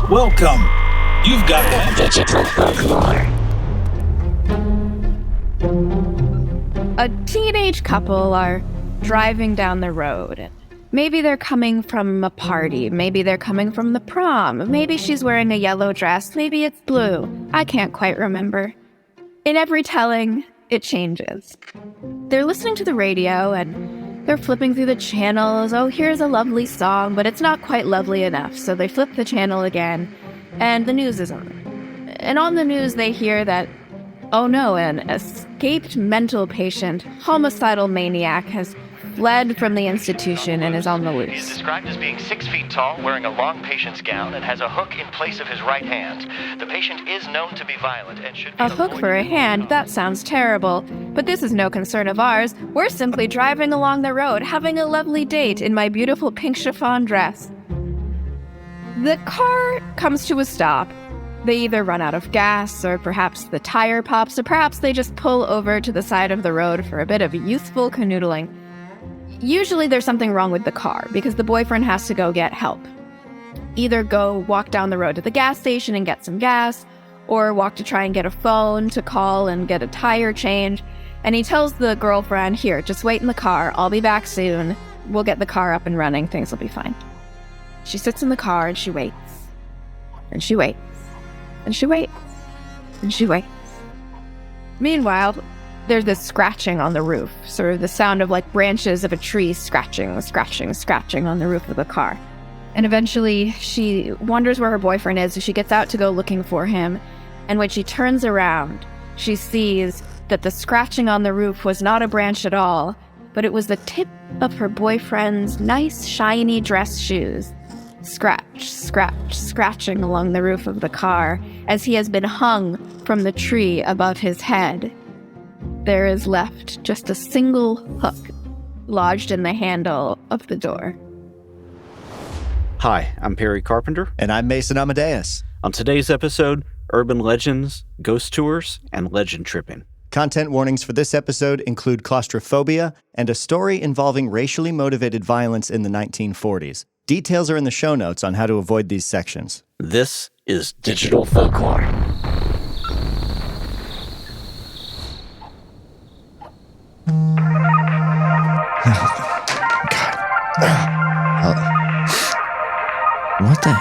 Welcome. You've got Digital folklore. A teenage couple are driving down the road. Maybe they're coming from a party. Maybe they're coming from the prom. Maybe she's wearing a yellow dress. Maybe it's blue. I can't quite remember. In every telling, it changes. They're listening to the radio and they're flipping through the channels. Oh, here's a lovely song, but it's not quite lovely enough. So they flip the channel again, and the news is on. And on the news, they hear that, oh no, an escaped mental patient, homicidal maniac, has fled from the institution and is on the loose. He is described as being 6 feet tall, wearing a long patient's gown, and has a hook in place of his right hand. The patient is known to be violent and should be A hook for a hand? That sounds terrible. But this is no concern of ours. We're simply driving along the road, having a lovely date in my beautiful pink chiffon dress. The car comes to a stop. They either run out of gas, or perhaps the tire pops, or perhaps they just pull over to the side of the road for a bit of youthful canoodling. Usually there's something wrong with the car, because the boyfriend has to go get help. Either go walk down the road to the gas station and get some gas, or walk to try and get a phone to call and get a tire change. And he tells the girlfriend, here, just wait in the car, I'll be back soon. We'll get the car up and running, things will be fine. She sits in the car and she waits. And she waits. And she waits. And she waits. Meanwhile, there's this scratching on the roof, sort of the sound of like branches of a tree scratching on the roof of the car. And eventually she wonders where her boyfriend is, so she gets out to go looking for him. And when she turns around, she sees that the scratching on the roof was not a branch at all, but it was the tip of her boyfriend's nice, shiny dress shoes. Scratching along the roof of the car as he has been hung from the tree above his head. There is left just a single hook lodged in the handle of the door. Hi, I'm Perry Carpenter. And I'm Mason Amadeus. On today's episode, urban legends, ghost tours, and legend tripping. Content warnings for this episode include claustrophobia and a story involving racially motivated violence in the 1940s. Details are in the show notes on how to avoid these sections. This is Digital folklore. What the?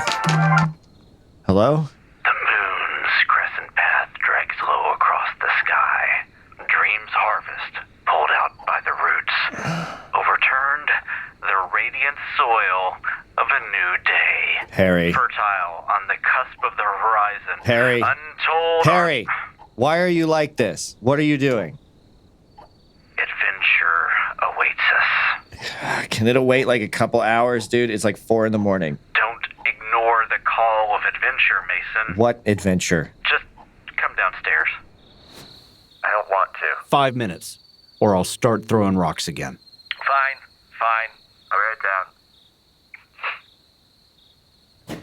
Hello? The moon's crescent path drags low across the sky. Dreams harvest, pulled out by the roots. Overturned, the radiant soil of a new day. Harry. Fertile on the cusp of the horizon. Harry. Untold. Harry, why are you like this? What are you doing? Adventure awaits us. Can it wait like a couple hours, dude? It's like 4 a.m. Don't ignore the call of adventure, Mason. What adventure? Just come downstairs. I don't want to. 5 minutes, or I'll start throwing rocks again. Fine. I'll write it down.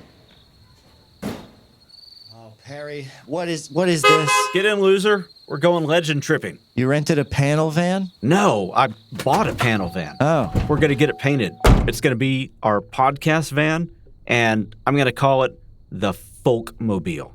Oh, Perry, what is this? Get in, loser. We're going legend tripping. You rented a panel van? No, I bought a panel van. Oh. We're going to get it painted. It's going to be our podcast van, and I'm going to call it the Folkmobile.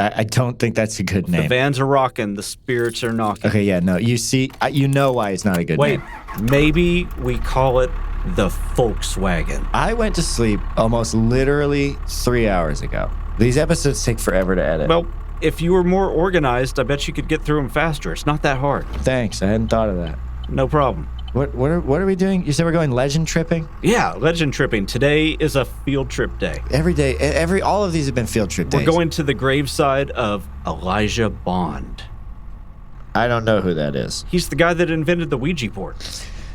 I don't think that's a good name. The vans are rocking, the spirits are knocking. Okay, yeah, no. You see, you know why it's not a good name. Wait, maybe we call it the Volkswagen. I went to sleep almost literally 3 hours ago. These episodes take forever to edit. Well, if you were more organized, I bet you could get through them faster. It's not that hard. Thanks, I hadn't thought of that. No problem. What are we doing? You said we're going legend tripping? Yeah, legend tripping. Today is a field trip day. Every day, all of these have been field trip days. We're going to the graveside of Elijah Bond. I don't know who that is. He's the guy that invented the Ouija board.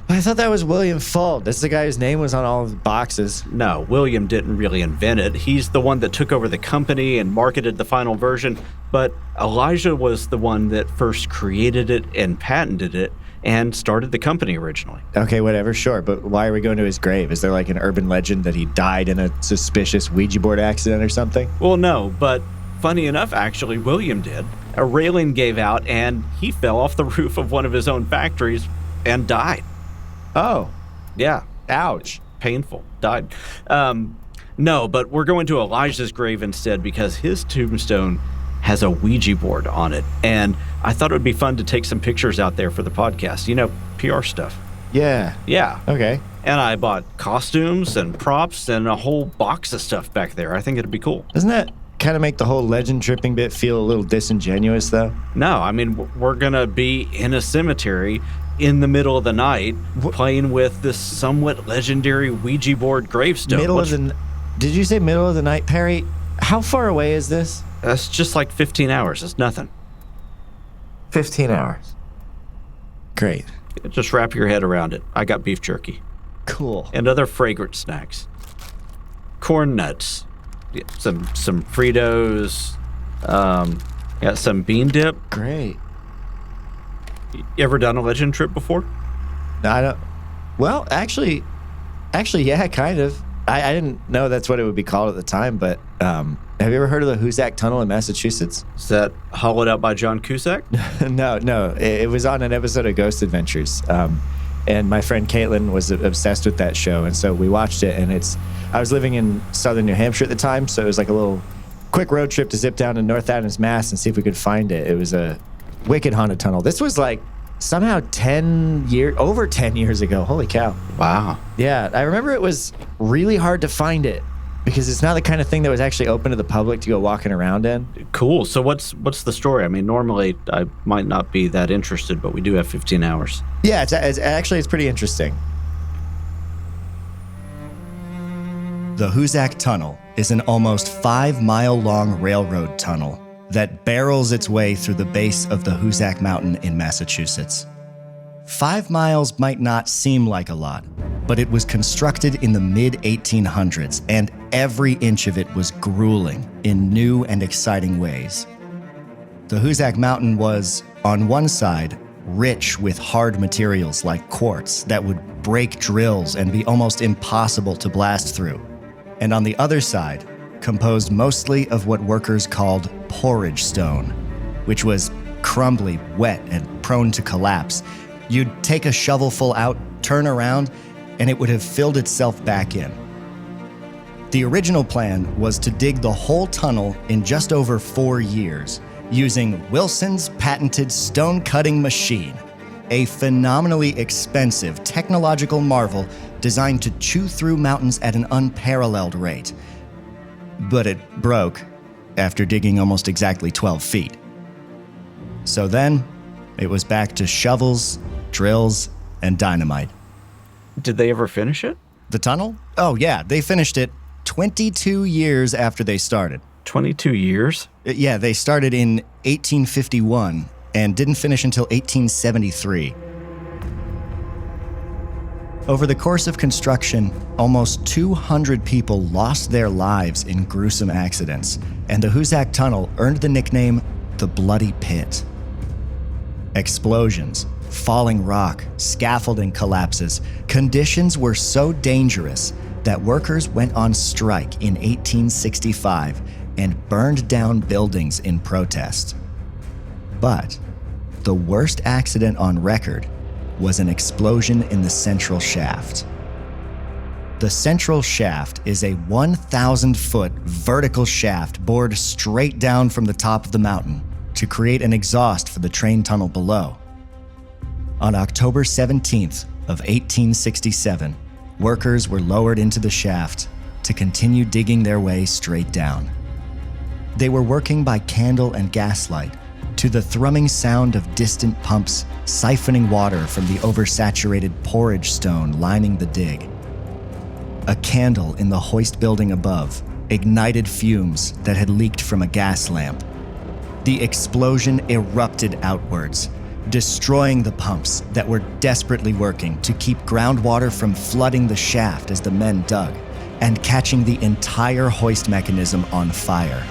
I thought that was William Fuld. That's the guy whose name was on all of the boxes. No, William didn't really invent it. He's the one that took over the company and marketed the final version. But Elijah was the one that first created it and patented it and started the company originally. Okay, whatever, sure. But why are we going to his grave? Is there like an urban legend that he died in a suspicious Ouija board accident or something? Well, no, but funny enough, actually, William did. A railing gave out and he fell off the roof of one of his own factories and died. Oh. Yeah. Ouch. Painful. Died. No, but we're going to Elijah's grave instead because his tombstone has a Ouija board on it. And I thought it would be fun to take some pictures out there for the podcast. You know, PR stuff. Yeah. Yeah. Okay. And I bought costumes and props and a whole box of stuff back there. I think it'd be cool. Doesn't that kind of make the whole legend tripping bit feel a little disingenuous, though? No, I mean, we're going to be in a cemetery in the middle of the night playing with this somewhat legendary Ouija board gravestone. Did you say middle of the night, Perry? How far away is this? That's just like 15 hours. It's nothing. 15 hours. Great. Just wrap your head around it. I got beef jerky. Cool. And other fragrant snacks. Corn nuts. Some Fritos. Got some bean dip. Great. You ever done a legend trip before? No, I don't. Well, actually, yeah, kind of. I didn't know that's what it would be called at the time, but have you ever heard of the Hoosac Tunnel in Massachusetts? Is that hollowed out by John Cusack? No. It was on an episode of Ghost Adventures. And my friend Caitlin was obsessed with that show, and so we watched it, and I was living in southern New Hampshire at the time, so it was like a little quick road trip to zip down to North Adams, Mass, and see if we could find it. It was a wicked haunted tunnel. This was like somehow over 10 years ago. Holy cow. Wow. Yeah, I remember it was really hard to find it because it's not the kind of thing that was actually open to the public to go walking around in. Cool. So what's the story? I mean, normally I might not be that interested, but we do have 15 hours. Yeah, it's pretty interesting. The Hoosac Tunnel is an almost 5-mile-long railroad tunnel that barrels its way through the base of the Hoosac Mountain in Massachusetts. 5 miles might not seem like a lot, but it was constructed in the mid-1800s, and every inch of it was grueling in new and exciting ways. The Hoosac Mountain was, on one side, rich with hard materials like quartz that would break drills and be almost impossible to blast through. And on the other side, composed mostly of what workers called porridge stone, which was crumbly, wet, and prone to collapse. You'd take a shovelful out, turn around, and it would have filled itself back in. The original plan was to dig the whole tunnel in just over 4 years, using Wilson's patented stone-cutting machine, a phenomenally expensive technological marvel designed to chew through mountains at an unparalleled rate. But it broke after digging almost exactly 12 feet. So then, it was back to shovels, drills, and dynamite. Did they ever finish it? The tunnel? Oh yeah, they finished it 22 years after they started. 22 years? Yeah, they started in 1851 and didn't finish until 1873. Over the course of construction, almost 200 people lost their lives in gruesome accidents, and the Hoosac Tunnel earned the nickname the Bloody Pit. Explosions, falling rock, scaffolding collapses, conditions were so dangerous that workers went on strike in 1865 and burned down buildings in protest. But the worst accident on record was an explosion in the central shaft. The central shaft is a 1,000-foot vertical shaft bored straight down from the top of the mountain to create an exhaust for the train tunnel below. On October 17th of 1867, workers were lowered into the shaft to continue digging their way straight down. They were working by candle and gaslight to the thrumming sound of distant pumps siphoning water from the oversaturated porridge stone lining the dig. A candle in the hoist building above ignited fumes that had leaked from a gas lamp. The explosion erupted outwards, destroying the pumps that were desperately working to keep groundwater from flooding the shaft as the men dug, and catching the entire hoist mechanism on fire.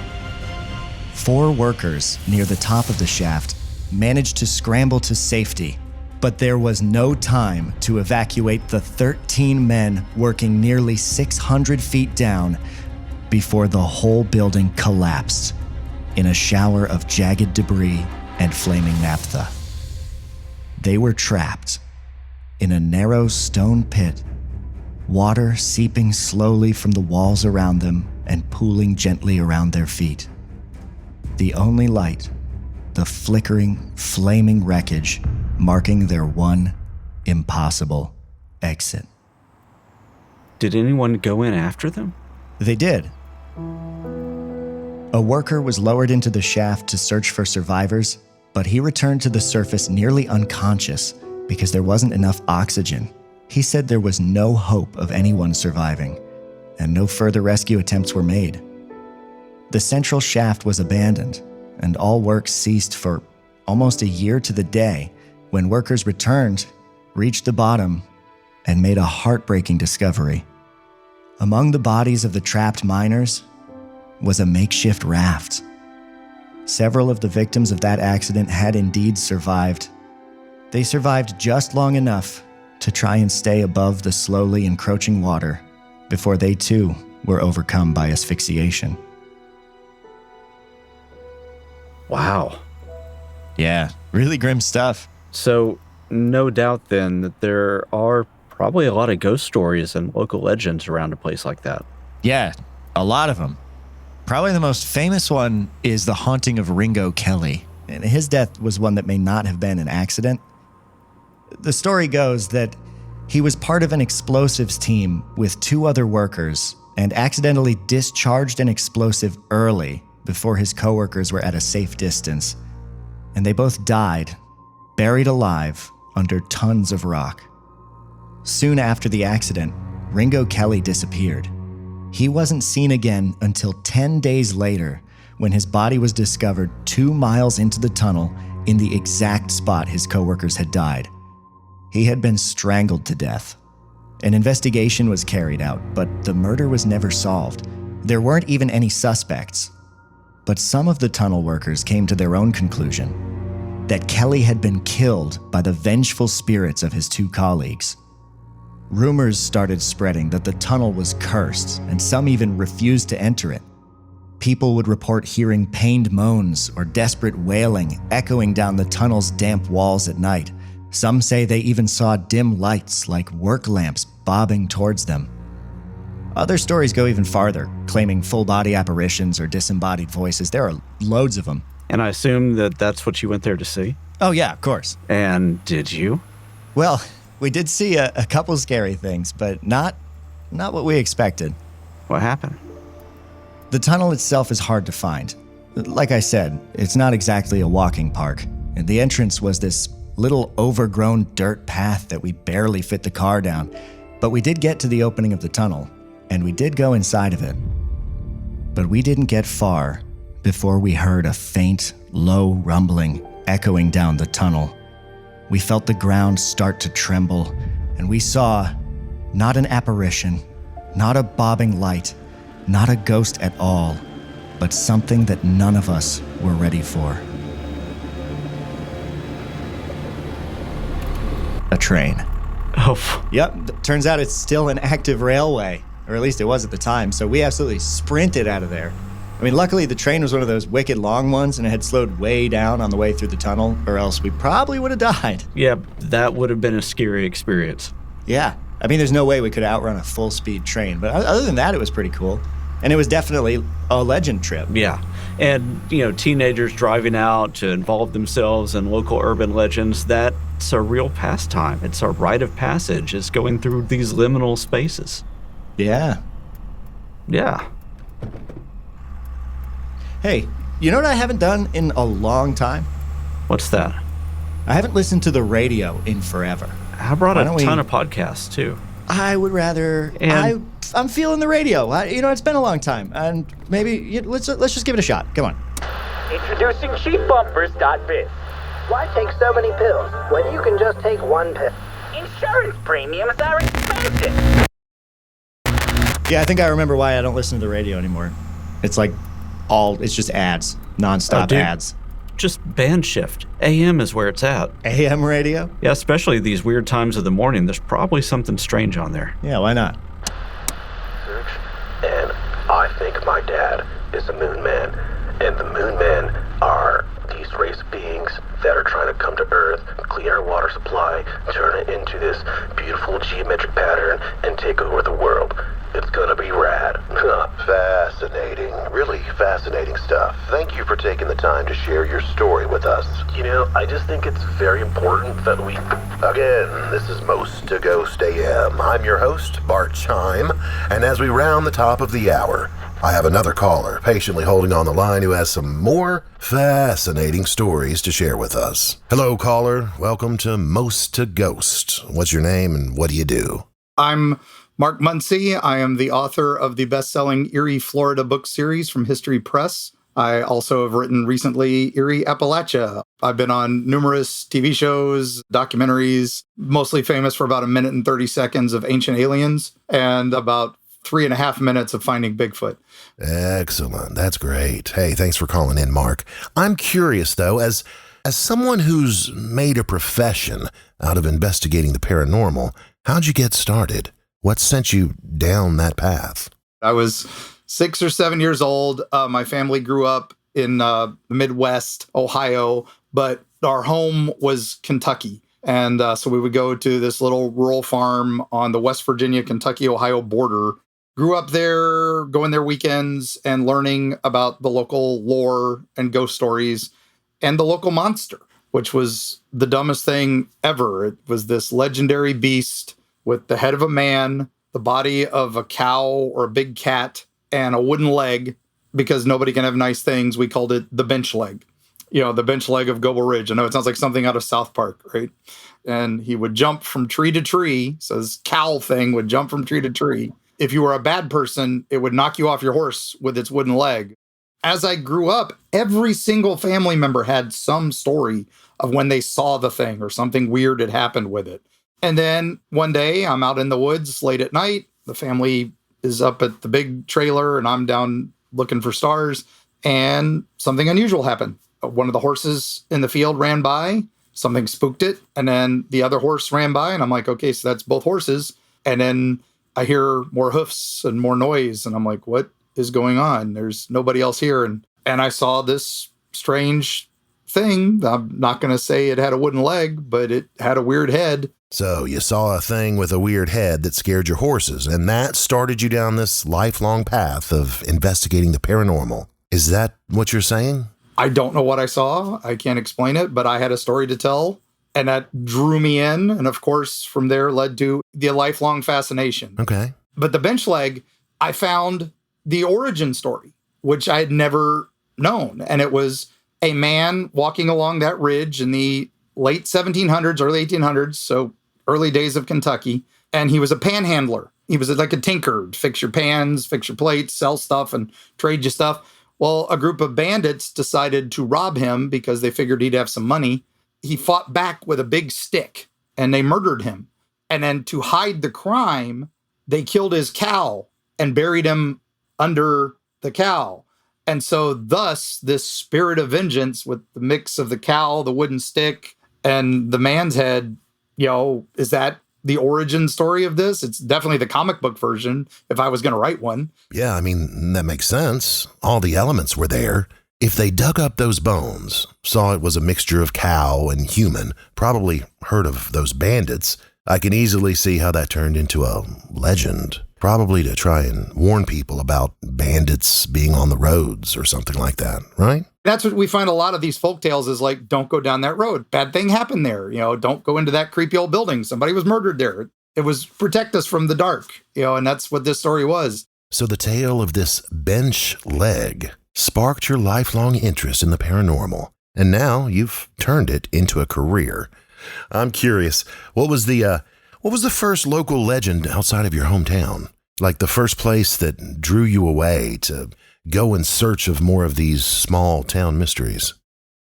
4 workers near the top of the shaft managed to scramble to safety, but there was no time to evacuate the 13 men working nearly 600 feet down before the whole building collapsed in a shower of jagged debris and flaming naphtha. They were trapped in a narrow stone pit water seeping slowly from the walls around them and pooling gently around their feet. The only light, the flickering, flaming wreckage marking their one impossible exit. Did anyone go in after them? They did. A worker was lowered into the shaft to search for survivors, but he returned to the surface nearly unconscious because there wasn't enough oxygen. He said there was no hope of anyone surviving, and no further rescue attempts were made. The central shaft was abandoned, and all work ceased for almost a year to the day when workers returned, reached the bottom, and made a heartbreaking discovery. Among the bodies of the trapped miners was a makeshift raft. Several of the victims of that accident had indeed survived. They survived just long enough to try and stay above the slowly encroaching water before they too were overcome by asphyxiation. Wow. Yeah, really grim stuff. So, no doubt then that there are probably a lot of ghost stories and local legends around a place like that. Yeah, a lot of them. Probably the most famous one is the haunting of Ringo Kelly. And his death was one that may not have been an accident. The story goes that he was part of an explosives team with 2 other workers and accidentally discharged an explosive early before his coworkers were at a safe distance. And they both died, buried alive under tons of rock. Soon after the accident, Ringo Kelly disappeared. He wasn't seen again until 10 days later when his body was discovered 2 miles into the tunnel in the exact spot his coworkers had died. He had been strangled to death. An investigation was carried out, but the murder was never solved. There weren't even any suspects. But some of the tunnel workers came to their own conclusion, that Kelly had been killed by the vengeful spirits of his 2 colleagues. Rumors started spreading that the tunnel was cursed, and some even refused to enter it. People would report hearing pained moans or desperate wailing echoing down the tunnel's damp walls at night. Some say they even saw dim lights like work lamps bobbing towards them. Other stories go even farther, claiming full-body apparitions or disembodied voices. There are loads of them. And I assume that that's what you went there to see? Oh yeah, of course. And did you? Well, we did see a couple scary things, but not what we expected. What happened? The tunnel itself is hard to find. Like I said, it's not exactly a walking park, and the entrance was this little overgrown dirt path that we barely fit the car down. But we did get to the opening of the tunnel, and we did go inside of it. But we didn't get far before we heard a faint, low rumbling echoing down the tunnel. We felt the ground start to tremble, and we saw not an apparition, not a bobbing light, not a ghost at all, but something that none of us were ready for. A train. Oh. Yep, turns out it's still an active railway, or at least it was at the time, so we absolutely sprinted out of there. I mean, luckily the train was one of those wicked long ones and it had slowed way down on the way through the tunnel, or else we probably would have died. Yeah, that would have been a scary experience. Yeah, I mean, there's no way we could outrun a full-speed train, but other than that, it was pretty cool. And it was definitely a legend trip. Yeah, and, teenagers driving out to involve themselves in local urban legends, that's a real pastime. It's a rite of passage. It's going through these liminal spaces. Yeah. Yeah. Hey, you know what I haven't done in a long time? What's that? I haven't listened to the radio in forever. I brought a ton of podcasts, too. I would rather... And I'm feeling the radio. It's been a long time, and maybe let's just give it a shot. Come on. Introducing cheapbumpers.biz. Why take so many pills when you can just take one pill? Insurance premiums are expensive. Yeah, I think I remember why I don't listen to the radio anymore. It's like it's just ads, nonstop ads. Just band shift. AM is where it's at. AM radio? Yeah, especially these weird times of the morning. There's probably something strange on there. Yeah, why not? And I think my dad is a moon man, and the moon men are these race of beings that are trying to come to Earth, clean our water supply, turn it into this beautiful geometric pattern, and take over the world. It's gonna be rad. Fascinating. Really fascinating stuff. Thank you for taking the time to share your story with us. You know, I just think it's very important that we... Again, this is Most to Ghost AM. I'm your host, Bart Chime, and as we round the top of the hour, I have another caller patiently holding on the line who has some more fascinating stories to share with us. Hello, caller. Welcome to Most to Ghost. What's your name and what do you do? I'm Mark Muncy. I am the author of the best-selling Erie, Florida book series from History Press. I also have written recently Erie, Appalachia. I've been on numerous TV shows, documentaries, mostly famous for about 1 minute and 30 seconds of Ancient Aliens and about 3.5 minutes of Finding Bigfoot. Excellent. That's great. Hey, thanks for calling in, Mark. I'm curious, though, as someone who's made a profession out of investigating the paranormal, how'd you get started? What sent you down that path? I was 6 or 7 years old. My family grew up in the Midwest, Ohio, but our home was Kentucky. And so we would go to this little rural farm on the West Virginia, Kentucky, Ohio border. Grew up there, going there weekends and learning about the local lore and ghost stories and the local monster, which was the dumbest thing ever. It was this legendary beast with the head of a man, the body of a cow or a big cat, and a wooden leg. Because nobody can have nice things, we called it the bench leg. You know, the bench leg of Goble Ridge. I know it sounds like something out of South Park, right? And he would jump from tree to tree. So this cow thing would jump from tree to tree. If you were a bad person, it would knock you off your horse with its wooden leg. As I grew up, every single family member had some story of when they saw the thing or something weird had happened with it. And then one day I'm out in the woods late at night. The family is up at the big trailer and I'm down looking for stars. And something unusual happened. One of the horses in the field ran by. Something spooked it. And then the other horse ran by. And I'm like, okay, so that's both horses. And then I hear more hoofs and more noise, and I'm like, what is going on? There's nobody else here. And I saw this strange thing. I'm not going to say it had a wooden leg, but it had a weird head. So you saw a thing with a weird head that scared your horses, and that started you down this lifelong path of investigating the paranormal. Is that what you're saying? I don't know what I saw. I can't explain it, but I had a story to tell. And that drew me in. And of course, from there led to the lifelong fascination. Okay. But the bench leg, I found the origin story, which I had never known. And it was a man walking along that ridge in the late 1700s, early 1800s, so early days of Kentucky. And he was a panhandler. He was like a tinker, fix your pans, fix your plates, sell stuff and trade you stuff. Well, a group of bandits decided to rob him because they figured he'd have some money. He fought back with a big stick and they murdered him. And then to hide the crime, they killed his cow and buried him under the cow. And so thus this spirit of vengeance with the mix of the cow, the wooden stick, and the man's head, you know, is that the origin story of this? It's definitely the comic book version if I was going to write one. Yeah, I mean, that makes sense. All the elements were there. If they dug up those bones, saw it was a mixture of cow and human, probably heard of those bandits, I can easily see how that turned into a legend, probably to try and warn people about bandits being on the roads or something like that, right? That's what we find a lot of these folk tales is like, don't go down that road. Bad thing happened there. You know, don't go into that creepy old building. Somebody was murdered there. It was protect us from the dark, you know, and that's what this story was. So the tale of this bench leg sparked your lifelong interest in the paranormal, and now you've turned it into a career. I'm curious, what was the first local legend outside of your hometown? Like the first place that drew you away to go in search of more of these small town mysteries?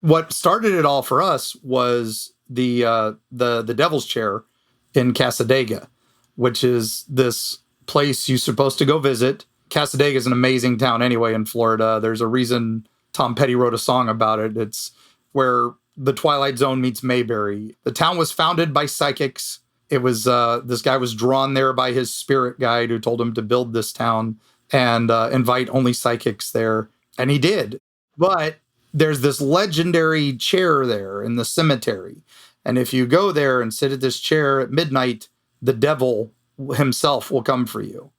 What started it all for us was the Devil's Chair in Cassadaga, which is this place you're supposed to go visit. Cassadaga is an amazing town anyway in Florida. There's a reason Tom Petty wrote a song about it. It's where the Twilight Zone meets Mayberry. The town was founded by psychics. It was this guy was drawn there by his spirit guide who told him to build this town and invite only psychics there. And he did. But there's this legendary chair there in the cemetery. And if you go there and sit at this chair at midnight, the devil himself will come for you.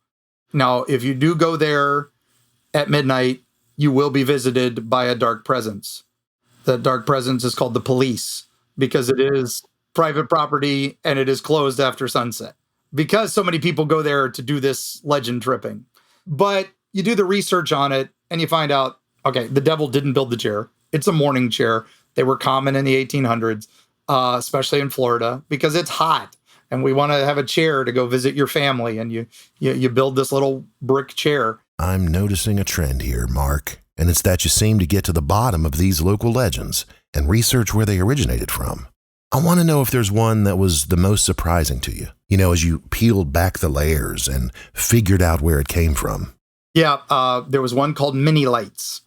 Now, if you do go there at midnight, you will be visited by a dark presence. The dark presence is called the police because it is private property and it is closed after sunset because so many people go there to do this legend tripping. But you do the research on it and you find out, okay, the devil didn't build the chair. It's a mourning chair. They were common in the 1800s, especially in Florida, because it's hot. And we want to have a chair to go visit your family. And you build this little brick chair. I'm noticing a trend here, Mark, and it's that you seem to get to the bottom of these local legends and research where they originated from. I want to know if there's one that was the most surprising to you, as you peeled back the layers and figured out where it came from. Yeah, there was one called Mini Lights,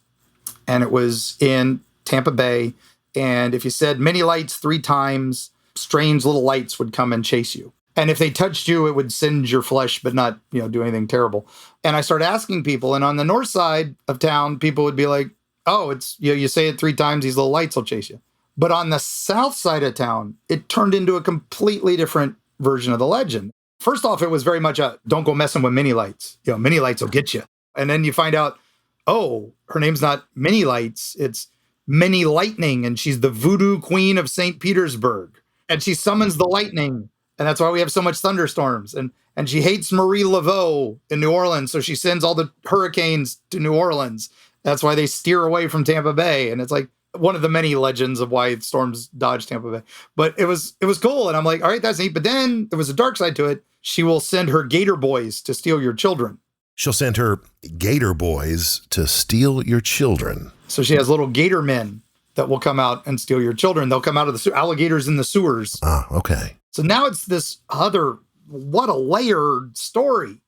and it was in Tampa Bay. And if you said Mini Lights 3 times, strange little lights would come and chase you. And if they touched you, it would singe your flesh, but not, do anything terrible. And I started asking people, and on the north side of town, people would be like, oh, it's, you say it 3 times, these little lights will chase you. But on the south side of town, it turned into a completely different version of the legend. First off, it was very much a, don't go messing with mini lights. Mini lights will get you. And then you find out, oh, her name's not Mini Lights, it's Mini Lightning, and she's the voodoo queen of St. Petersburg. And she summons the lightning. And that's why we have so much thunderstorms. And she hates Marie Laveau in New Orleans, so she sends all the hurricanes to New Orleans. That's why they steer away from Tampa Bay. And it's like one of the many legends of why storms dodge Tampa Bay. But it was cool. And I'm like, all right, that's neat. But then there was a dark side to it. She will send her gator boys to steal your children. She'll send her gator boys to steal your children. So she has little gator men that will come out and steal your children. They'll come out of the alligators in the sewers. Ah, okay. So now it's this other, what a layered story.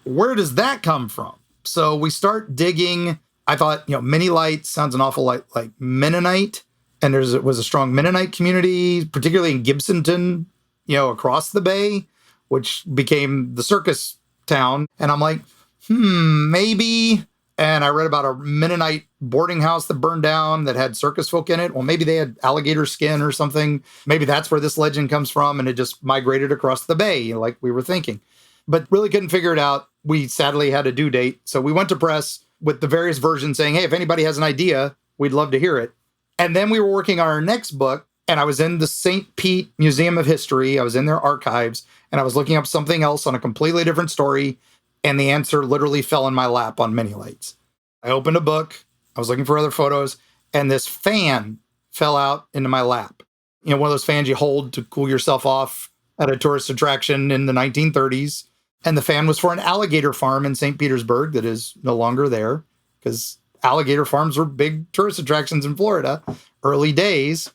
Where does that come from? So we start digging. I thought, Mini Light sounds an awful lot like Mennonite. And there was a strong Mennonite community, particularly in Gibsonton, across the bay, which became the circus town. And I'm like, maybe. And I read about a Mennonite boarding house that burned down that had circus folk in it. Well, maybe they had alligator skin or something. Maybe that's where this legend comes from. And it just migrated across the bay, like we were thinking. But really couldn't figure it out. We sadly had a due date. So we went to press with the various versions saying, hey, if anybody has an idea, we'd love to hear it. And then we were working on our next book. And I was in the St. Pete Museum of History. I was in their archives. And I was looking up something else on a completely different story. And the answer literally fell in my lap on Mini Lights. I opened a book. I was looking for other photos. And this fan fell out into my lap. One of those fans you hold to cool yourself off at a tourist attraction in the 1930s. And the fan was for an alligator farm in St. Petersburg that is no longer there because alligator farms were big tourist attractions in Florida, early days.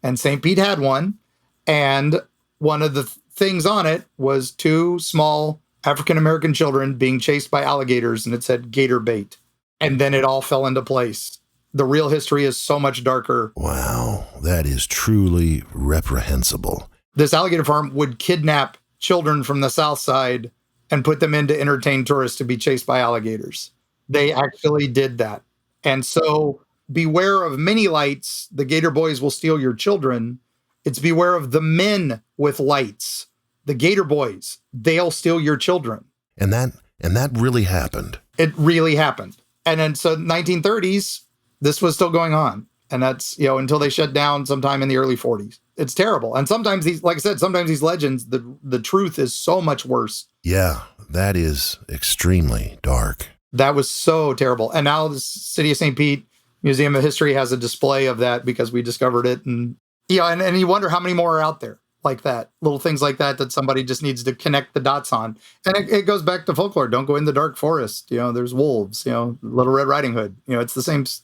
And St. Pete had one. And one of the things on it was 2 small African-American children being chased by alligators, and it said gator bait. And then it all fell into place. The real history is so much darker. Wow, that is truly reprehensible. This alligator farm would kidnap children from the south side and put them in to entertain tourists to be chased by alligators. They actually did that. And so beware of Mini Lights. The gator boys will steal your children. It's beware of the men with lights. The gator boys, they'll steal your children. And that really happened. It really happened. And then so 1930s, this was still going on. And that's, until they shut down sometime in the early 40s. It's terrible. And sometimes these, like I said, sometimes these legends, the truth is so much worse. Yeah, that is extremely dark. That was so terrible. And now the City of St. Pete Museum of History has a display of that because we discovered it. And, and you wonder how many more are out there like that, little things like that somebody just needs to connect the dots on. And it goes back to folklore. Don't go in the dark forest. There's wolves, Little Red Riding Hood. It's the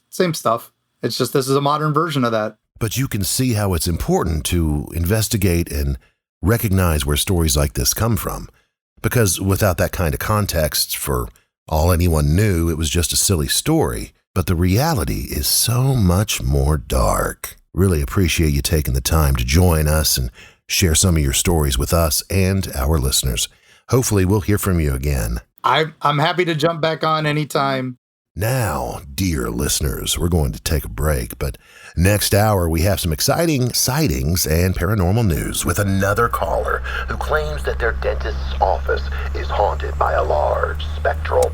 same stuff. It's just this is a modern version of that. But you can see how it's important to investigate and recognize where stories like this come from. Because without that kind of context, for all anyone knew, it was just a silly story. But the reality is so much more dark. Really appreciate you taking the time to join us and share some of your stories with us and our listeners. Hopefully we'll hear from you again. I'm happy to jump back on anytime. Now, dear listeners, we're going to take a break, but next hour we have some exciting sightings and paranormal news with another caller who claims that their dentist's office is haunted by a large spectral...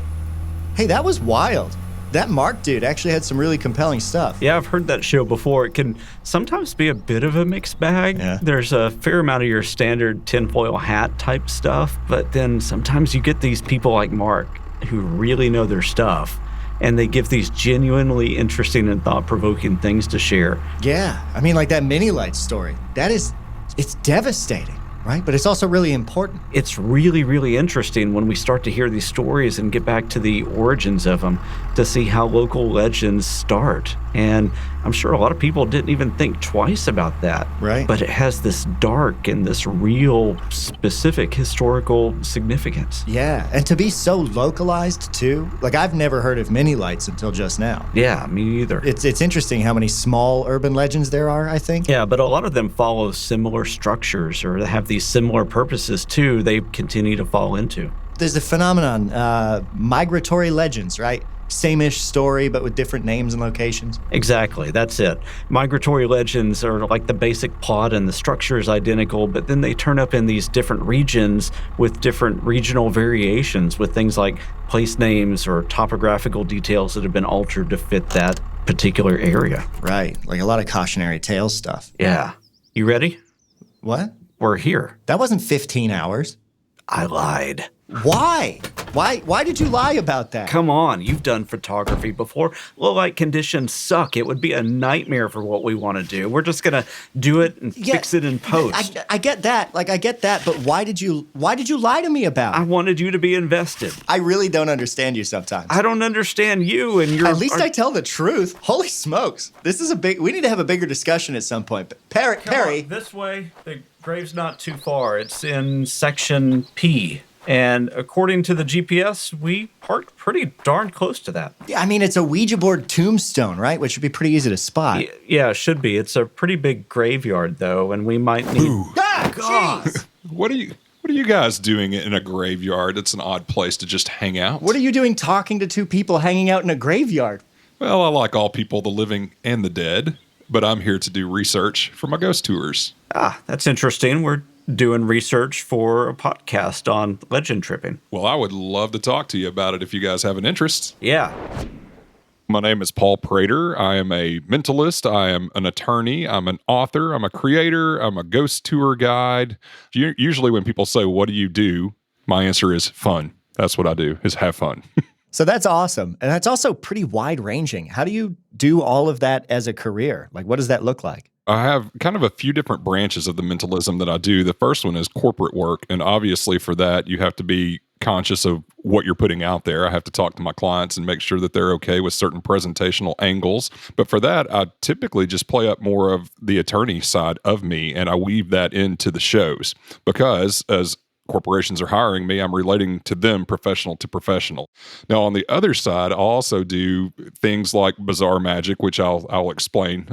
Hey, that was wild. That Mark dude actually had some really compelling stuff. Yeah, I've heard that show before. It can sometimes be a bit of a mixed bag. Yeah. There's a fair amount of your standard tinfoil hat type stuff, but then sometimes you get these people like Mark who really know their stuff, and they give these genuinely interesting and thought-provoking things to share. Yeah, I mean, like that mini light story. It's devastating, right? But it's also really important. It's really, really interesting when we start to hear these stories and get back to the origins of them to see how local legends start. And I'm sure a lot of people didn't even think twice about that. Right. But it has this dark and this real specific historical significance. Yeah, and to be so localized too. Like I've never heard of mini lights until just now. Yeah, me either. It's interesting how many small urban legends there are, I think. Yeah, but a lot of them follow similar structures or have these similar purposes too they continue to fall into. There's a phenomenon, migratory legends, right? Same-ish story, but with different names and locations. Exactly, that's it. Migratory legends are like the basic plot and the structure is identical, but then they turn up in these different regions with different regional variations with things like place names or topographical details that have been altered to fit that particular area. Right, like a lot of cautionary tale stuff. Yeah. You ready? What? We're here. That wasn't 15 hours. I lied. Why? Why did you lie about that? Come on, you've done photography before. Low light conditions suck. It would be a nightmare for what we want to do. We're just gonna do it and fix it in post. I get that. Like I get that, but why did you lie to me about it? I wanted you to be invested. I really don't understand you sometimes. I don't understand you and your... At least I tell the truth. Holy smokes. This is we need to have a bigger discussion at some point. But Perry. This way. The grave's not too far. It's in section P. And according to the GPS, we parked pretty darn close to that. Yeah, I mean, it's a Ouija board tombstone, right? Which should be pretty easy to spot. Yeah, it should be. It's a pretty big graveyard, though, and we might need... Ooh. Ah, jeez! What are you guys doing in a graveyard? It's an odd place to just hang out. What are you doing talking to two people hanging out in a graveyard? Well, I like all people, the living and the dead, but I'm here to do research for my ghost tours. Ah, that's interesting. We're doing research for a podcast on legend tripping. Well, I would love to talk to you about it if you guys have an interest. Yeah. My name is Paul Prater. I am a mentalist. I am an attorney. I'm an author. I'm a creator. I'm a ghost tour guide. Usually when people say, what do you do? My answer is fun. That's what I do, is have fun. So that's awesome. And that's also pretty wide ranging. How do you do all of that as a career? Like, what does that look like? I have kind of a few different branches of the mentalism that I do. The first one is corporate work. And obviously for that, you have to be conscious of what you're putting out there. I have to talk to my clients and make sure that they're okay with certain presentational angles. But for that, I typically just play up more of the attorney side of me, and I weave that into the shows because as corporations are hiring me, I'm relating to them professional to professional. Now, on the other side, I'll also do things like bizarre magic, which I'll explain.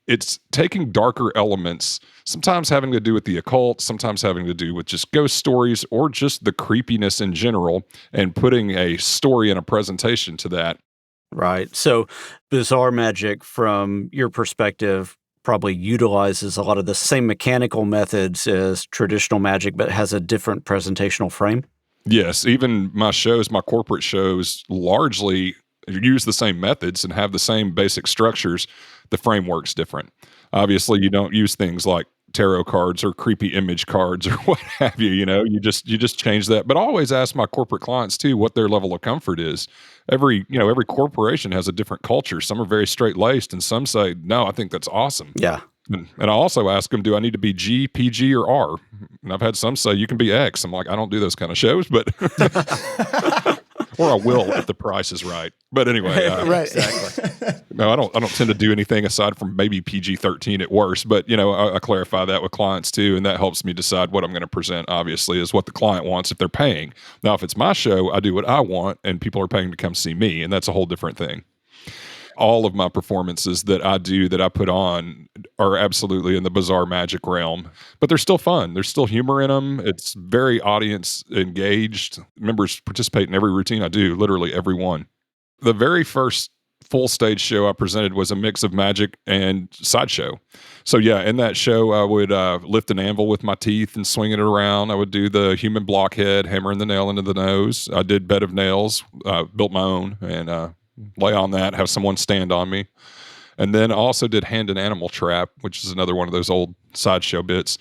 It's taking darker elements, sometimes having to do with the occult, sometimes having to do with just ghost stories or just the creepiness in general, and putting a story and a presentation to that. Right. So bizarre magic, from your perspective, probably utilizes a lot of the same mechanical methods as traditional magic, but has a different presentational frame? Yes, even my shows, my corporate shows, largely use the same methods and have the same basic structures. The framework's different. Obviously, you don't use things like tarot cards or creepy image cards or what have you. You just change that. But I always ask my corporate clients too what their level of comfort is. Every corporation has a different culture. Some are very straight-laced, and some say, no, I think that's awesome. Yeah. And I also ask them, do I need to be G, PG, or R? And I've had some say, you can be X. I'm like, I don't do those kind of shows, but... Or I will if the price is right. But anyway, right, exactly. No, I don't tend to do anything aside from maybe PG-13 at worst. But I clarify that with clients too, and that helps me decide what I'm going to present. Obviously, is what the client wants if they're paying. Now, if it's my show, I do what I want, and people are paying to come see me, and that's a whole different thing. All of my performances that I do, that I put on, are absolutely in the bizarre magic realm, but they're still fun. There's still humor in them. It's very audience engaged. Members participate in every routine I do, literally every one. The very first full stage show I presented was a mix of magic and sideshow. So yeah, in that show, I would lift an anvil with my teeth and swing it around. I would do the human blockhead, hammering the nail into the nose. I did bed of nails, built my own, and lay on that, have someone stand on me. And then I also did hand and animal trap, which is another one of those old sideshow bits.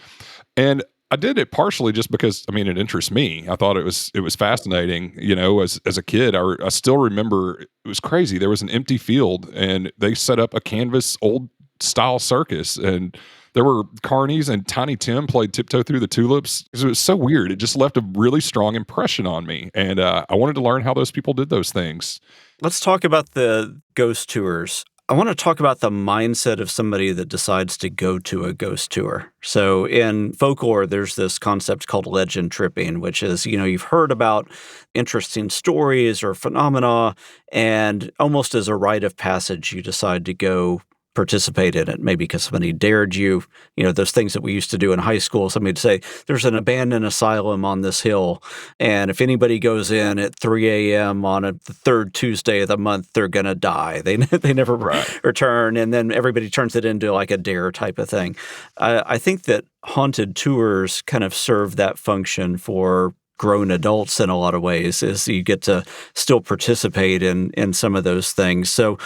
And I did it partially just because, I mean, it interests me. I thought it was fascinating. You know, as a kid, I still remember it was crazy. There was an empty field and they set up a canvas old style circus, and there were carnies, and Tiny Tim played Tiptoe Through the Tulips. It was so weird. It just left a really strong impression on me. And I wanted to learn how those people did those things. Let's talk about the ghost tours. I want to talk about the mindset of somebody that decides to go to a ghost tour. So in folklore, there's this concept called legend tripping, which is, you know, you've heard about interesting stories or phenomena, and almost as a rite of passage, you decide to go participate in it, maybe because somebody dared you. You know, those things that we used to do in high school. Somebody'd say, there's an abandoned asylum on this hill, and if anybody goes in at 3 a.m. on the third Tuesday of the month, they're going to die. They never return, and then everybody turns it into like a dare type of thing. I think that haunted tours kind of serve that function for grown adults in a lot of ways, is you get to still participate in some of those things. So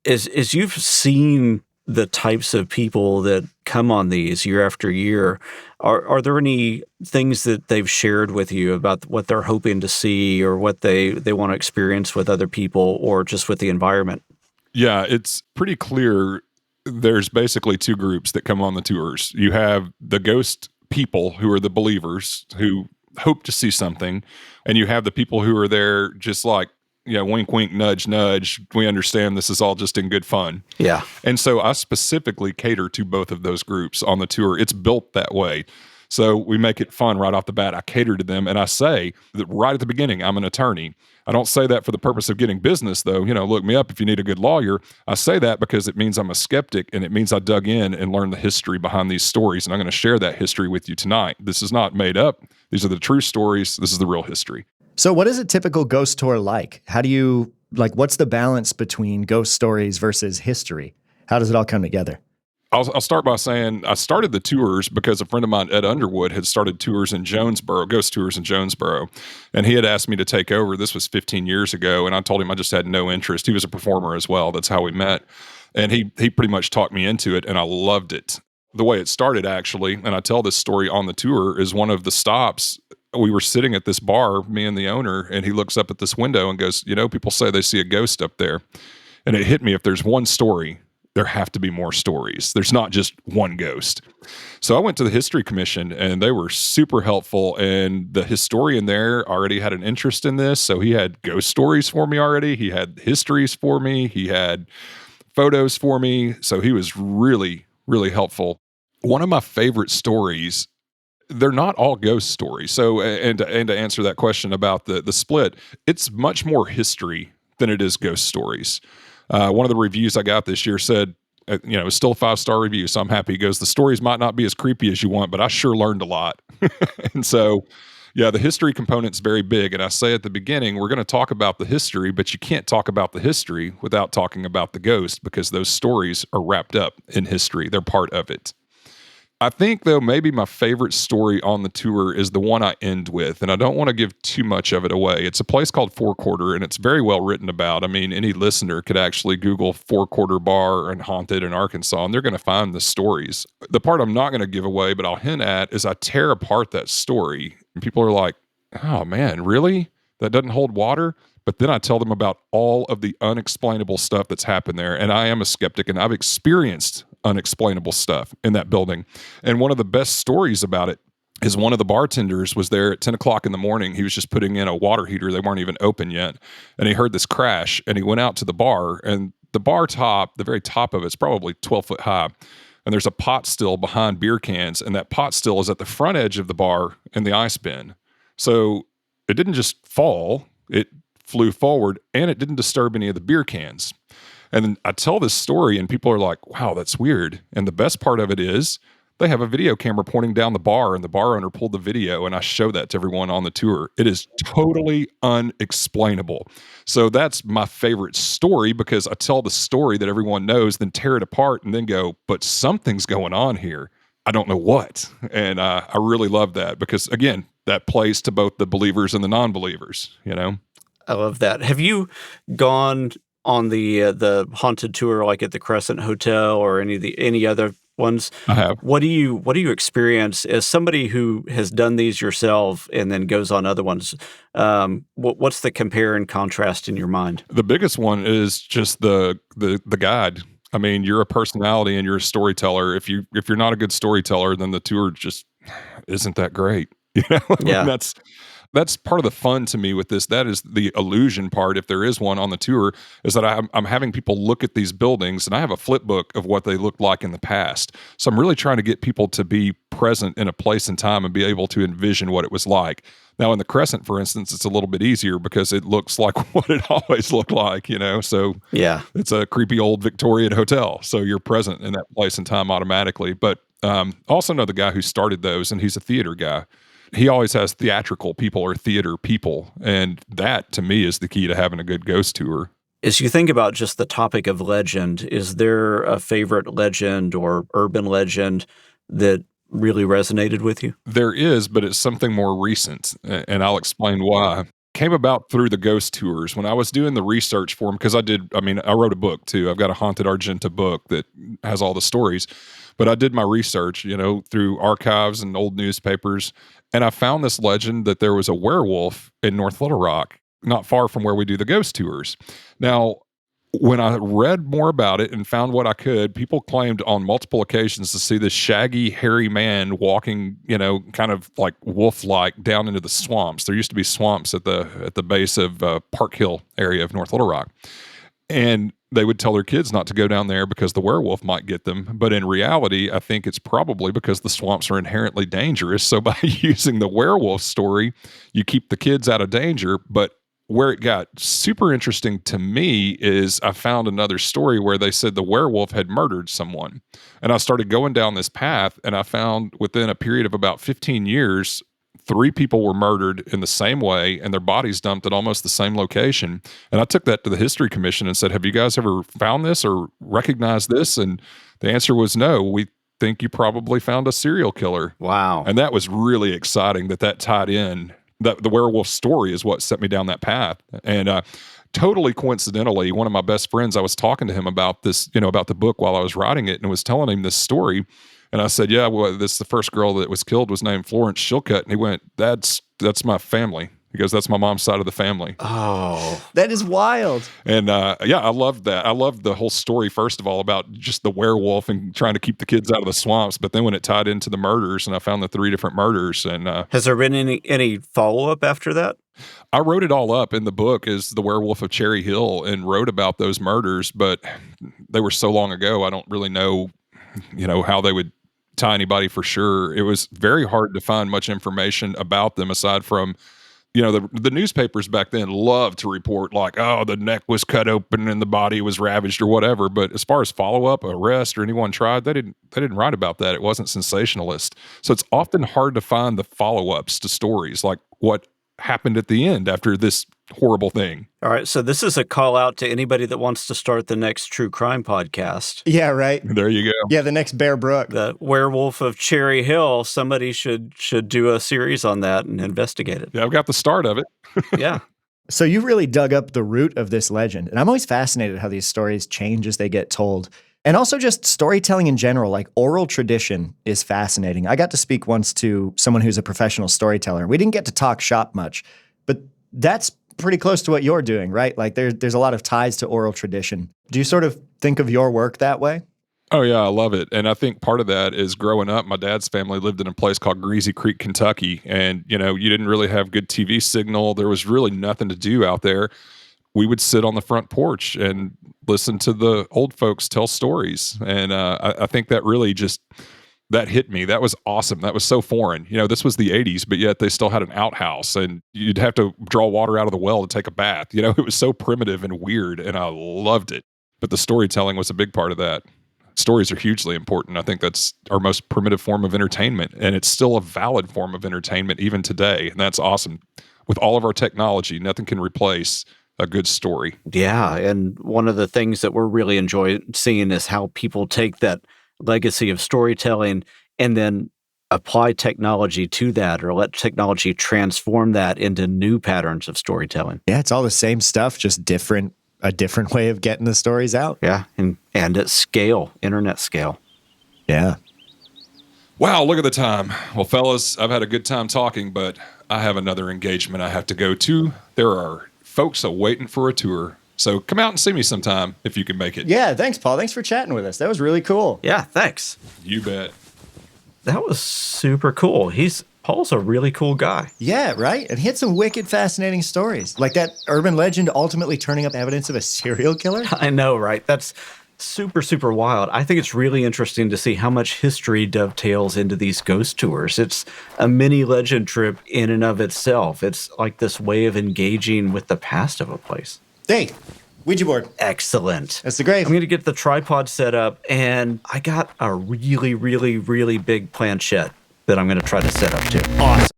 as you've seen the types of people that come on these year after year, are there any things that they've shared with you about what they're hoping to see or what they want to experience with other people or just with the environment? Yeah, it's pretty clear there's basically two groups that come on the tours. You have the ghost people who are the believers who hope to see something, and you have the people who are there just like, you know, wink, wink, nudge, nudge. We understand this is all just in good fun. Yeah. And so I specifically cater to both of those groups on the tour. It's built that way. So we make it fun right off the bat. I cater to them, and I say that right at the beginning, I'm an attorney. I don't say that for the purpose of getting business, though. You know, look me up if you need a good lawyer. I say that because it means I'm a skeptic, and it means I dug in and learned the history behind these stories, and I'm going to share that history with you tonight. This is not made up. These are the true stories. This is the real history. So what is a typical ghost tour like? How do you, what's the balance between ghost stories versus history? How does it all come together? I'll start by saying I started the tours because a friend of mine, Ed Underwood, had started tours in Jonesboro, ghost tours in Jonesboro. And he had asked me to take over. This was 15 years ago. And I told him I just had no interest. He was a performer as well. That's how we met. And he pretty much talked me into it, and I loved it. The way it started, actually, and I tell this story on the tour, is one of the stops. We were sitting at this bar, me and the owner, and he looks up at this window and goes, you know, people say they see a ghost up there. And it hit me, if there's one story, there have to be more stories. There's not just one ghost. So I went to the History Commission, and they were super helpful. And the historian there already had an interest in this. So he had ghost stories for me already. He had histories for me. He had photos for me. So he was really, really helpful. One of my favorite stories, they're not all ghost stories. So, and to answer that question about the split, it's much more history than it is ghost stories. One of the reviews I got this year said, you know, it's still a 5-star review, so I'm happy. He goes, the stories might not be as creepy as you want, but I sure learned a lot. And so, yeah, the history component's very big. And I say at the beginning, we're going to talk about the history, but you can't talk about the history without talking about the ghost, because those stories are wrapped up in history. They're part of it. I think, though, maybe my favorite story on the tour is the one I end with, and I don't want to give too much of it away. It's a place called Four Quarter, and it's very well written about. I mean, any listener could actually Google Four Quarter Bar and Haunted in Arkansas, and they're going to find the stories. The part I'm not going to give away, but I'll hint at, is I tear apart that story, and people are like, oh, man, really? That doesn't hold water? But then I tell them about all of the unexplainable stuff that's happened there, and I am a skeptic, and I've experienced unexplainable stuff in that building. And one of the best stories about it is one of the bartenders was there at 10 o'clock in the morning. He was just putting in a water heater. They weren't even open yet. And he heard this crash, and he went out to the bar, and the bar top, the very top of it's probably 12 foot high. And there's a pot still behind beer cans, and that pot still is at the front edge of the bar in the ice bin. So it didn't just fall, it flew forward, and it didn't disturb any of the beer cans. And I tell this story, and people are like, wow, that's weird. And the best part of it is They have a video camera pointing down the bar, and the bar owner pulled the video, and I show that to everyone on the tour. It is totally unexplainable. So that's my favorite story, because I tell the story that everyone knows, then tear it apart and then go, but something's going on here. I don't know what. And I really love that because, again, that plays to both the believers and the non-believers, you know? I love that. Have you gone on the haunted tour, like at the Crescent Hotel or any other ones? I have. What do you experience as somebody who has done these yourself and then goes on other ones? What's the compare and contrast in your mind? The biggest one is just the guide. I mean, you're a personality and you're a storyteller. If you're not a good storyteller, then the tour just isn't that great. You know, Yeah. That's part of the fun to me with this. That is the illusion part, if there is one on the tour, is that I'm having people look at these buildings, and I have a flip book of what they looked like in the past. So I'm really trying to get people to be present in a place and time and be able to envision what it was like. Now, in the Crescent, for instance, it's a little bit easier because it looks like what it always looked like, you know? So Yeah. it's a creepy old Victorian hotel. So you're present in that place and time automatically. But also know the guy who started those, and he's a theater guy. He always has theatrical people or theater people. And that, to me, is the key to having a good ghost tour. As you think about just the topic of legend, is there a favorite legend or urban legend that really resonated with you? There is, but it's something more recent, and I'll explain why. Came about through the ghost tours. When I was doing the research for them, because I wrote a book too. I've got a Haunted Argenta book that has all the stories, but I did my research, you know, through archives and old newspapers, and I found this legend that there was a werewolf in North Little Rock, not far from where we do the ghost tours. Now, when I read more about it and found what I could, people claimed on multiple occasions to see this shaggy, hairy man walking, you know, kind of like wolf-like down into the swamps. There used to be swamps at the base of Park Hill area of North Little Rock. And they would tell their kids not to go down there because the werewolf might get them. But in reality, I think it's probably because the swamps are inherently dangerous. So by using the werewolf story, you keep the kids out of danger. But where it got super interesting to me is I found another story where they said the werewolf had murdered someone. And I started going down this path, and I found within a period of about 15 years, 3 people were murdered in the same way, and their bodies dumped at almost the same location. And I took that to the History Commission and said, have you guys ever found this or recognized this? And the answer was no. We think you probably found a serial killer. Wow. And that was really exciting that tied in. The werewolf story is what set me down that path. And totally coincidentally, one of my best friends, I was talking to him about this, you know, about the book while I was writing it, and was telling him this story. And I said, yeah, well, the first girl that was killed was named Florence Shilcutt. And he went, that's my family. He goes, that's my mom's side of the family. Oh, That is wild. And yeah, I loved that. I loved the whole story, first of all, about just the werewolf and trying to keep the kids out of the swamps. But then when it tied into the murders, and I found the 3 different murders. And has there been any follow-up after that? I wrote it all up in the book as The Werewolf of Cherry Hill and wrote about those murders, but they were so long ago, I don't really know, you know, how they would tie anybody for sure. It was very hard to find much information about them aside from, you know, the newspapers back then loved to report like, oh, the neck was cut open and the body was ravaged or whatever. But as far as follow-up, arrest, or anyone tried, they didn't write about that. It wasn't sensationalist. So it's often hard to find the follow-ups to stories, like what happened at the end after this horrible thing. All right, so this is a call out to anybody that wants to start the next true crime podcast. Yeah, right. There you go. Yeah, the next Bear Brook. The Werewolf of Cherry Hill. Somebody should do a series on that and investigate it. Yeah, I've got the start of it. Yeah. So you really dug up the root of this legend. And I'm always fascinated how these stories change as they get told. And also just storytelling in general, like oral tradition is fascinating. I got to speak once to someone who's a professional storyteller. We didn't get to talk shop much, but that's pretty close to what you're doing, right? Like there's a lot of ties to oral tradition. Do you sort of think of your work that way? Oh, yeah, I love it. And I think part of that is growing up, my dad's family lived in a place called Greasy Creek, Kentucky. And, you know, you didn't really have good TV signal. There was really nothing to do out there. We would sit on the front porch and listen to the old folks tell stories. And I think that really just, that hit me. That was awesome. That was so foreign. You know, this was the 80s, but yet they still had an outhouse and you'd have to draw water out of the well to take a bath. You know, it was so primitive and weird, and I loved it. But the storytelling was a big part of that. stories are hugely important. I think that's our most primitive form of entertainment, and it's still a valid form of entertainment even today. And that's awesome. With all of our technology, nothing can replace a good story. Yeah, and one of the things that we're really enjoying seeing is how people take that legacy of storytelling and then apply technology to that, or let technology transform that into new patterns of storytelling. Yeah, it's all the same stuff, just a different way of getting the stories out. Yeah, and at scale, internet scale. Yeah. Wow, look at the time. Well, fellas, I've had a good time talking, but I have another engagement I have to go to. There are folks waiting for a tour. So come out and see me sometime if you can make it. Yeah, thanks, Paul. Thanks for chatting with us. That was really cool. Yeah, thanks. You bet. That was super cool. Paul's a really cool guy. Yeah, right? And he had some wicked fascinating stories. Like that urban legend ultimately turning up evidence of a serial killer. I know, right? That's super, super wild. I think it's really interesting to see how much history dovetails into these ghost tours. It's a mini legend trip in and of itself. It's like this way of engaging with the past of a place. Hey, Ouija board. Excellent. That's the grave. I'm going to get the tripod set up, and I got a really, really, really big planchette that I'm going to try to set up too. Awesome.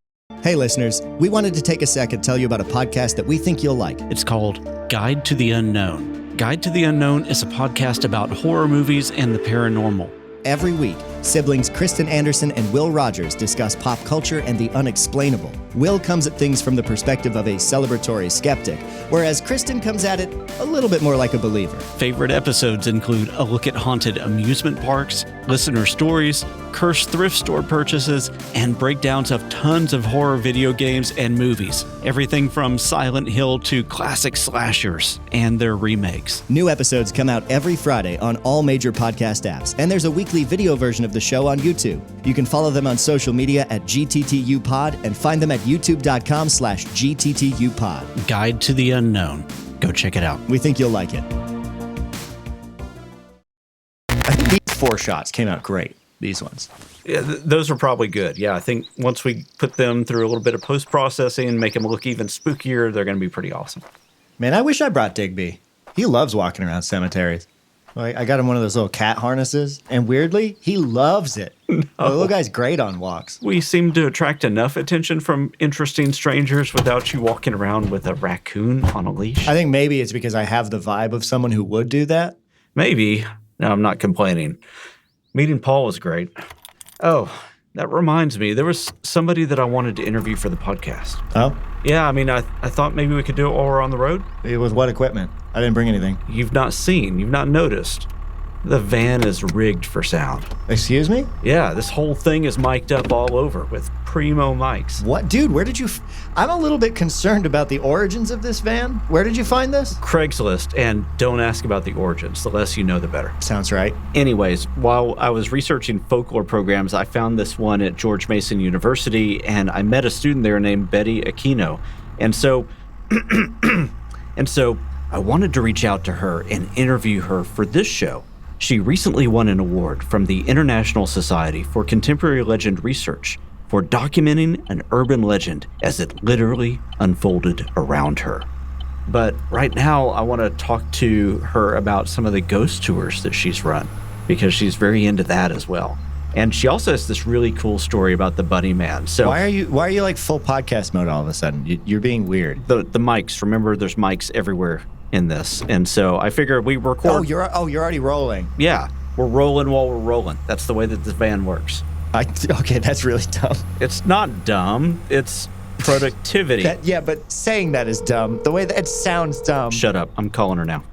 Hey, listeners, we wanted to take a second to tell you about a podcast that we think you'll like. It's called Guide to the Unknown. Guide to the Unknown is a podcast about horror movies and the paranormal. Every week, siblings Kristen Anderson and Will Rogers discuss pop culture and the unexplainable. Will comes at things from the perspective of a celebratory skeptic, whereas Kristen comes at it a little bit more like a believer. Favorite episodes include a look at haunted amusement parks, listener stories, cursed thrift store purchases, and breakdowns of tons of horror video games and movies. Everything from Silent Hill to classic slashers and their remakes. New episodes come out every Friday on all major podcast apps, and there's a weekly video version of the show on YouTube. You can follow them on social media at GTTUpod and find them at youtube.com/GTTUpod. Guide to the Unknown. Go check it out. We think you'll like it. I think these 4 shots came out great. These ones. Yeah, those are probably good. Yeah, I think once we put them through a little bit of post-processing and make them look even spookier, they're going to be pretty awesome. Man, I wish I brought Digby. He loves walking around cemeteries. I got him one of those little cat harnesses, and weirdly, he loves it. No. The little guy's great on walks. We seem to attract enough attention from interesting strangers without you walking around with a raccoon on a leash. I think maybe it's because I have the vibe of someone who would do that. Maybe. No, I'm not complaining. Meeting Paul was great. Oh, that reminds me, there was somebody that I wanted to interview for the podcast. Oh? Yeah, I mean, I thought maybe we could do it while we're on the road. With what equipment? I didn't bring anything. You've not noticed. The van is rigged for sound. Excuse me? Yeah, this whole thing is mic'd up all over with primo mics. What? Dude, where did you... I'm a little bit concerned about the origins of this van. Where did you find this? Craigslist, and don't ask about the origins. The less you know, the better. Sounds right. Anyways, while I was researching folklore programs, I found this one at George Mason University, and I met a student there named Betty Aquino. And so... I wanted to reach out to her and interview her for this show. She recently won an award from the International Society for Contemporary Legend Research for documenting an urban legend as it literally unfolded around her. But right now, I want to talk to her about some of the ghost tours that she's run, because she's very into that as well. And she also has this really cool story about the Bunny Man. So why are you like full podcast mode all of a sudden? You're being weird. The mics, remember there's mics everywhere in this. And so I figure we record. Oh, you're already rolling. Yeah, we're rolling while we're rolling. That's the way that this van works. Okay, that's really dumb. It's not dumb. It's productivity. Yeah, but saying that is dumb. The way that it sounds dumb. Shut up. I'm calling her now.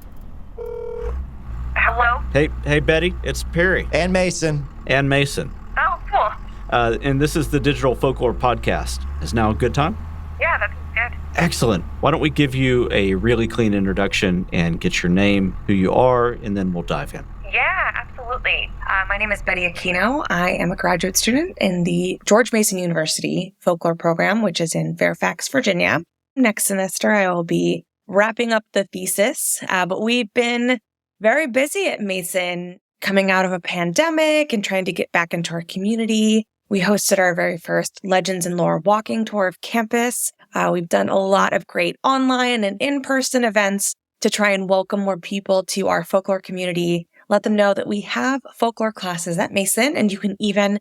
Hello? Hey, Betty. It's Perry. And Mason. Oh, cool. And this is the Digital Folklore Podcast. Is now a good time? Yeah, that's good. Excellent. Why don't we give you a really clean introduction and get your name, who you are, and then we'll dive in. Yeah, absolutely. My name is Betty Aquino. I am a graduate student in the George Mason University Folklore Program, which is in Fairfax, Virginia. Next semester, I will be wrapping up the thesis, but we've been very busy at Mason coming out of a pandemic and trying to get back into our community. We hosted our very first Legends and Lore walking tour of campus. We've done a lot of great online and in-person events to try and welcome more people to our folklore community, let them know that we have folklore classes at Mason, and you can even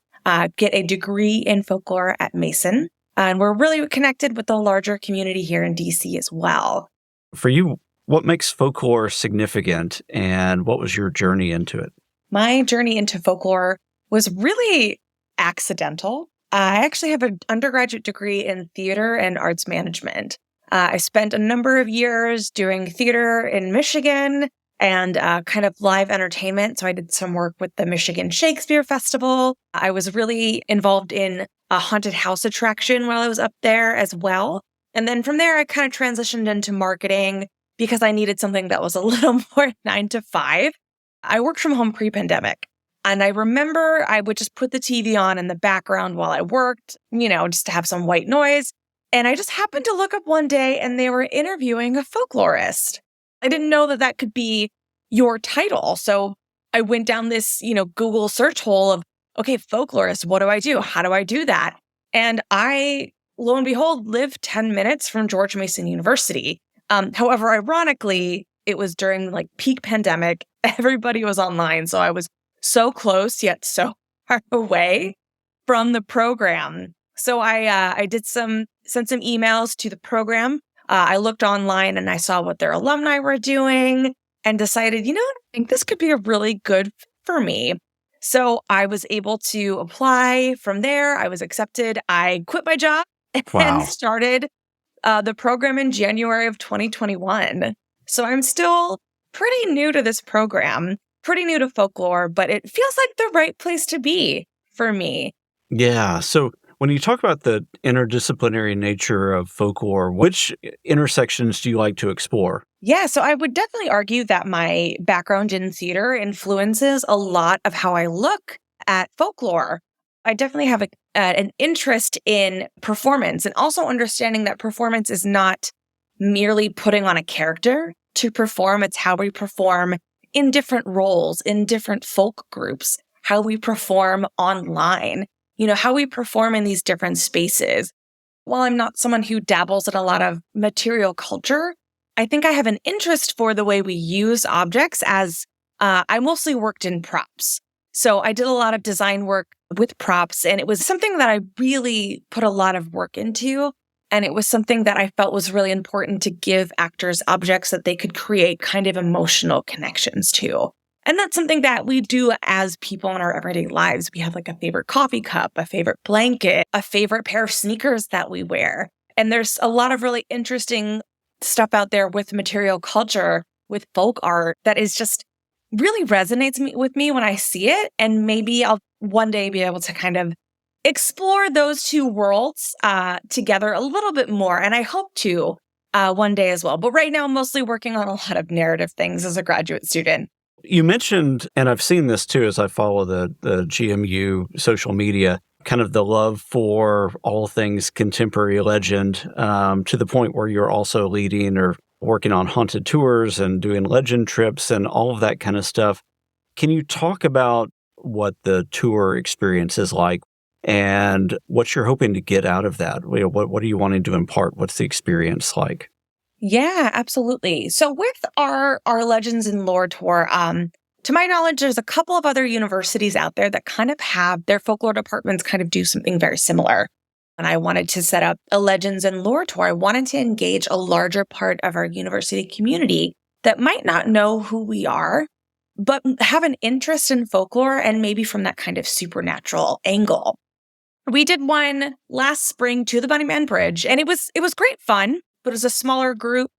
get a degree in folklore at Mason. And we're really connected with the larger community here in DC as well. For you, what makes folklore significant, and what was your journey into it? My journey into folklore was really accidental. I actually have an undergraduate degree in theater and arts management. I spent a number of years doing theater in Michigan and kind of live entertainment. So I did some work with the Michigan Shakespeare Festival. I was really involved in a haunted house attraction while I was up there as well. And then from there, I kind of transitioned into marketing because I needed something that was a little more 9 to 5. I worked from home pre-pandemic. And I remember I would just put the TV on in the background while I worked, just to have some white noise. And I just happened to look up one day and they were interviewing a folklorist. I didn't know that that could be your title. So I went down this, Google search hole of, okay, folklorist, what do I do? How do I do that? And I, lo and behold, live 10 minutes from George Mason University. However, ironically, it was during peak pandemic. Everybody was online. So I was so close, yet so far away from the program. So I sent some emails to the program. I looked online and I saw what their alumni were doing and decided, I think this could be a really good fit for me. So I was able to apply from there. I was accepted. I quit my job and started the program in January of 2021. So I'm still pretty new to this program, pretty new to folklore, but it feels like the right place to be for me. Yeah. So when you talk about the interdisciplinary nature of folklore, which intersections do you like to explore? Yeah, so I would definitely argue that my background in theater influences a lot of how I look at folklore. I definitely have an interest in performance and also understanding that performance is not merely putting on a character to perform. It's how we perform in different roles, in different folk groups, how we perform online, how we perform in these different spaces. While I'm not someone who dabbles in a lot of material culture, I think I have an interest for the way we use objects as I mostly worked in props. So I did a lot of design work with props, and it was something that I really put a lot of work into. And it was something that I felt was really important to give actors objects that they could create kind of emotional connections to. And that's something that we do as people in our everyday lives. We have a favorite coffee cup, a favorite blanket, a favorite pair of sneakers that we wear. And there's a lot of really interesting stuff out there with material culture, with folk art that is just really resonates with me when I see it. And maybe I'll one day be able to kind of explore those two worlds together a little bit more. And I hope to one day as well. But right now, I'm mostly working on a lot of narrative things as a graduate student. You mentioned, and I've seen this too as I follow the GMU social media, kind of the love for all things contemporary legend to the point where you're also leading or working on haunted tours and doing legend trips and all of that kind of stuff. Can you talk about what the tour experience is like and what you're hoping to get out of that? What are you wanting to impart? What's the experience like? Yeah, absolutely. So with our Legends and Lore tour, to my knowledge, there's a couple of other universities out there that kind of have their folklore departments kind of do something very similar. And I wanted to set up a Legends and Lore tour. I wanted to engage a larger part of our university community that might not know who we are, but have an interest in folklore and maybe from that kind of supernatural angle. We did one last spring to the Bunnyman Bridge, and it was great fun, but it was a smaller group.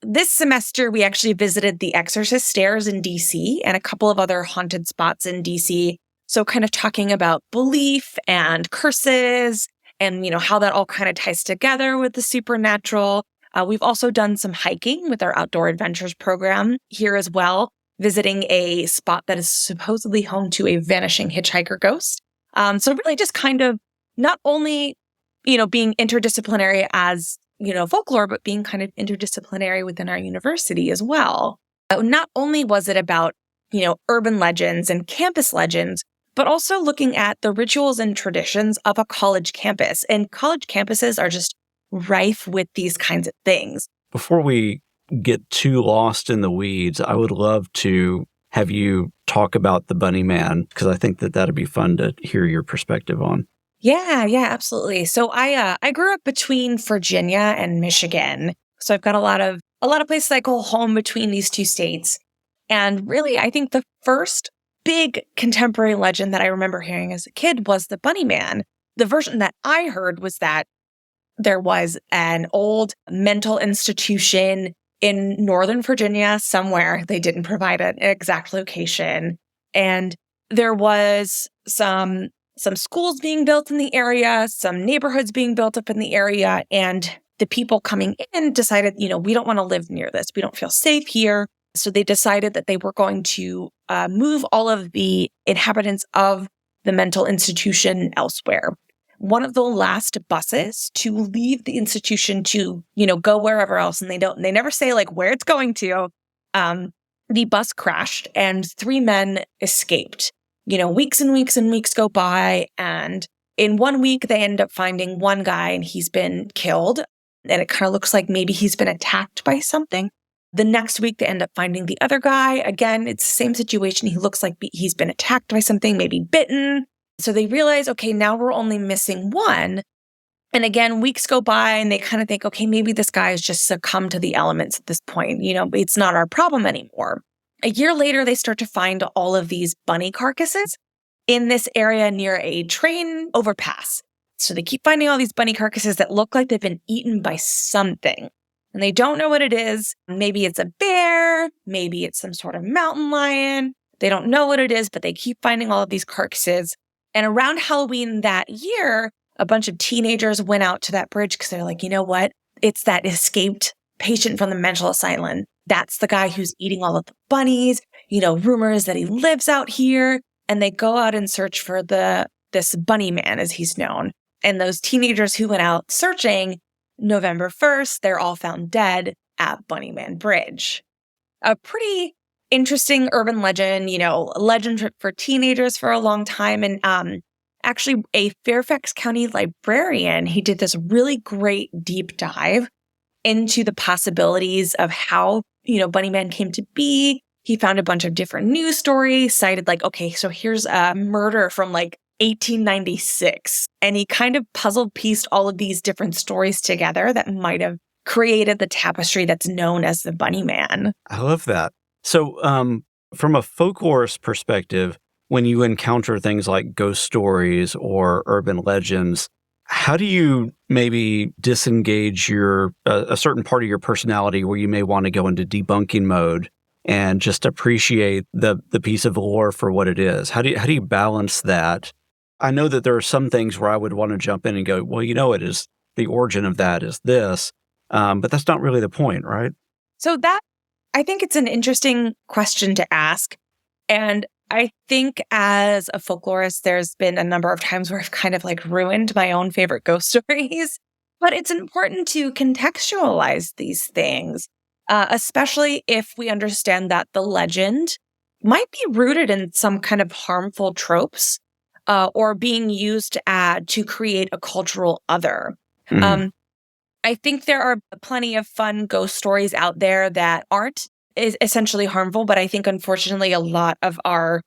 This semester, we actually visited the Exorcist Stairs in DC and a couple of other haunted spots in DC. So kind of talking about belief and curses and, how that all kind of ties together with the supernatural. We've also done some hiking with our Outdoor Adventures program here as well, visiting a spot that is supposedly home to a vanishing hitchhiker ghost. So really just kind of not only, being interdisciplinary as, folklore, but being kind of interdisciplinary within our university as well. Not only was it about, urban legends and campus legends, but also looking at the rituals and traditions of a college campus. And college campuses are just rife with these kinds of things. Before we get too lost in the weeds, I would love to have you talk about the Bunny Man, because I think that that'd be fun to hear your perspective on. Yeah, absolutely. So I grew up between Virginia and Michigan. So I've got a lot of places I call home between these two states. And really, I think the first big contemporary legend that I remember hearing as a kid was the Bunny Man. The version that I heard was that there was an old mental institution in Northern Virginia somewhere. They didn't provide an exact location. And there was some schools being built in the area, some neighborhoods being built up in the area. And the people coming in decided, we don't want to live near this. We don't feel safe here. So they decided that they were going to move all of the inhabitants of the mental institution elsewhere. One of the last buses to leave the institution to, go wherever else, and they never say like where it's going to. The bus crashed and 3 men escaped. Weeks and weeks and weeks go by, and in 1 week they end up finding one guy and he's been killed, and it kind of looks like maybe he's been attacked by something. The next week, they end up finding the other guy. Again, it's the same situation. He looks like he's been attacked by something, maybe bitten. So they realize, okay, now we're only missing one. And again, weeks go by and they kind of think, okay, maybe this guy has just succumbed to the elements at this point. It's not our problem anymore. A year later, they start to find all of these bunny carcasses in this area near a train overpass. So they keep finding all these bunny carcasses that look like they've been eaten by something. And they don't know what it is. Maybe it's a bear. Maybe it's some sort of mountain lion. They don't know what it is, but they keep finding all of these carcasses. And around Halloween that year, a bunch of teenagers went out to that bridge because they're like, you know what? It's that escaped patient from the mental asylum. That's the guy who's eating all of the bunnies. Rumors that he lives out here. And they go out and search for this Bunny Man, as he's known. And those teenagers who went out searching, November 1st, they're all found dead at Bunny Man Bridge. A pretty interesting urban legend, legend for teenagers for a long time. And actually, a Fairfax County librarian, he did this really great deep dive into the possibilities of how, Bunny Man came to be. He found a bunch of different news stories, cited okay, so here's a murder from 1896. And he kind of puzzle pieced all of these different stories together that might have created the tapestry that's known as the Bunny Man. I love that. So from a folklorist perspective, when you encounter things like ghost stories or urban legends, how do you maybe disengage a certain part of your personality where you may want to go into debunking mode and just appreciate the piece of lore for what it is? How do you balance that? I know that there are some things where I would want to jump in and go, well, it is the origin of that is this, but that's not really the point, right? So I think it's an interesting question to ask. And I think as a folklorist, there's been a number of times where I've kind of ruined my own favorite ghost stories. But it's important to contextualize these things, especially if we understand that the legend might be rooted in some kind of harmful tropes or being used to create a cultural other. Mm-hmm. I think there are plenty of fun ghost stories out there that aren't essentially harmful, but I think unfortunately a lot of our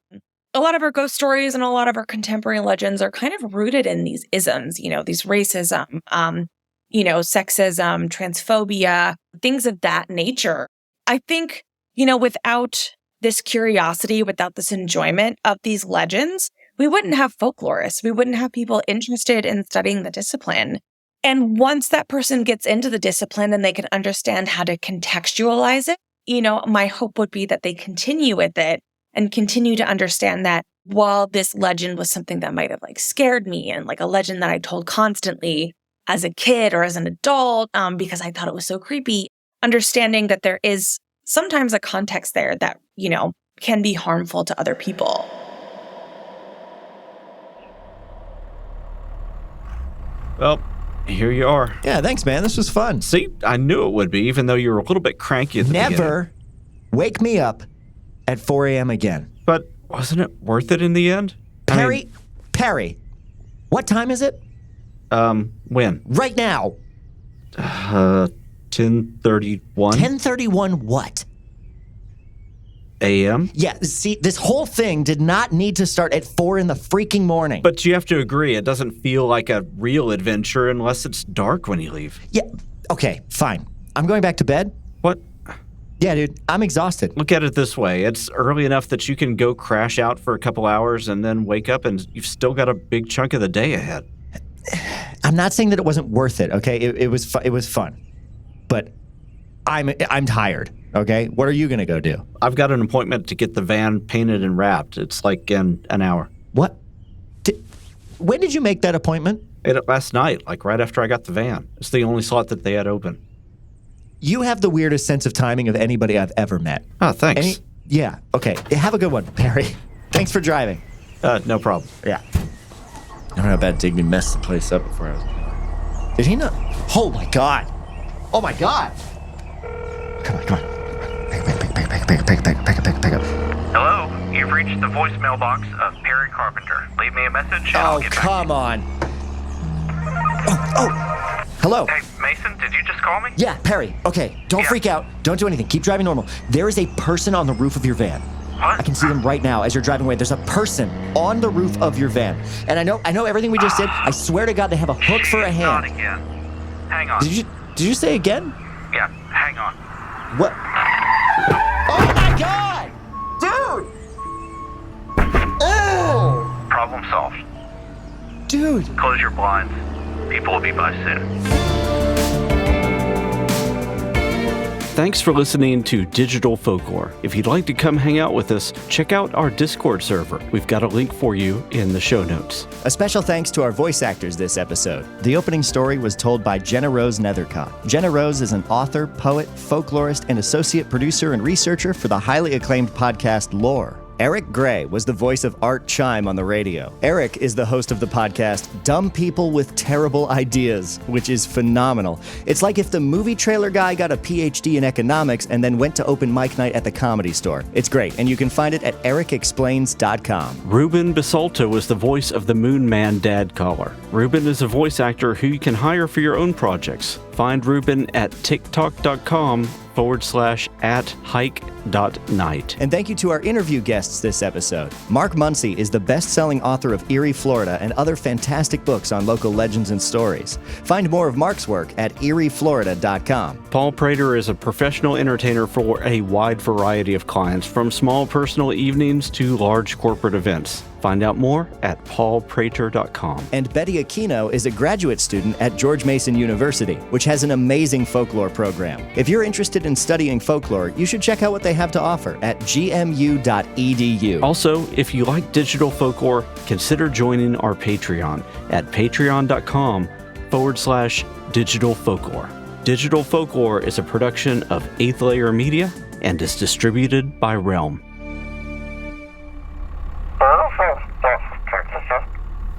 ghost stories and a lot of our contemporary legends are kind of rooted in these isms, these racism, sexism, transphobia, things of that nature. I think, without this curiosity, without this enjoyment of these legends, we wouldn't have folklorists. We wouldn't have people interested in studying the discipline. And once that person gets into the discipline and they can understand how to contextualize it, my hope would be that they continue with it and continue to understand that while this legend was something that might have scared me and a legend that I told constantly as a kid or as an adult because I thought it was so creepy, understanding that there is sometimes a context there that, can be harmful to other people. Well, here you are. Yeah, thanks, man. This was fun. See, I knew it would be, even though you were a little bit cranky at the beginning. Never wake me up at 4 a.m. again. But wasn't it worth it in the end? Perry, what time is it? When? Right now. 10:31. 10:31 what? a.m.? Yeah, see, this whole thing did not need to start at 4 in the freaking morning. But you have to agree, it doesn't feel like a real adventure unless it's dark when you leave. Yeah, okay, fine. I'm going back to bed. What? Yeah, dude, I'm exhausted. Look at it this way. It's early enough that you can go crash out for a couple hours and then wake up and you've still got a big chunk of the day ahead. I'm not saying that it wasn't worth it, okay? It was fun. But I'm tired, okay? What are you going to go do? I've got an appointment to get the van painted and wrapped. It's like in an hour. What? When did you make that appointment? Last night, like right after I got the van. It's the only slot that they had open. You have the weirdest sense of timing of anybody I've ever met. Oh, thanks. Yeah, okay. Have a good one, Perry. Thanks for driving. No problem. Yeah. I don't know how bad Digby messed the place up before I was... Did he not? Oh, my God. Oh, my God. Come on. Pick up. Hello, you've reached the voicemail box of Perry Carpenter. Leave me a message and I'll get back. Come on. Oh. Hello. Hey, Mason, did you just call me? Yeah, Perry. Okay, don't freak out. Don't do anything. Keep driving normal. There is a person on the roof of your van. What? I can see them right now as you're driving away. There's a person on the roof of your van. And I know everything we just did. I swear to God, they have a hook for a hand. Not again. Hang on. Did you say again? Yeah, hang on. What? Oh my God! Dude! Oh! Problem solved. Dude! Close your blinds. People will be by soon. Thanks for listening to Digital Folklore. If you'd like to come hang out with us, check out our Discord server. We've got a link for you in the show notes. A special thanks to our voice actors this episode. The opening story was told by Jenna Rose Nethercott. Jenna Rose is an author, poet, folklorist, and associate producer and researcher for the highly acclaimed podcast Lore. Eric Gray was the voice of Art Chime on the radio. Eric is the host of the podcast Dumb People with Terrible Ideas, which is phenomenal. It's like if the movie trailer guy got a PhD in economics and then went to open mic night at the Comedy Store. It's great, and you can find it at ericexplains.com. Ruben Basalto was the voice of the Moon Man Dad Caller. Ruben is a voice actor who you can hire for your own projects. Find Ruben at tiktok.com/@hike.night. And thank you to our interview guests this episode. Mark Muncy is the best-selling author of Erie, Florida, and other fantastic books on local legends and stories. Find more of Mark's work at erieflorida.com. Paul Prater is a professional entertainer for a wide variety of clients, from small personal evenings to large corporate events. Find out more at paulprater.com. And Betty Aquino is a graduate student at George Mason University, which has an amazing folklore program. If you're interested in studying folklore, you should check out what they have to offer at gmu.edu. Also, if you like digital folklore, consider joining our Patreon at patreon.com/digital folklore. Digital Folklore is a production of 8th Layer Media and is distributed by Realm.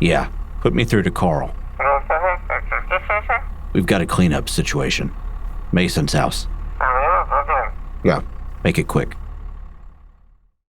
Yeah, put me through to Carl. We've got a cleanup situation. Mason's house. Yeah, make it quick.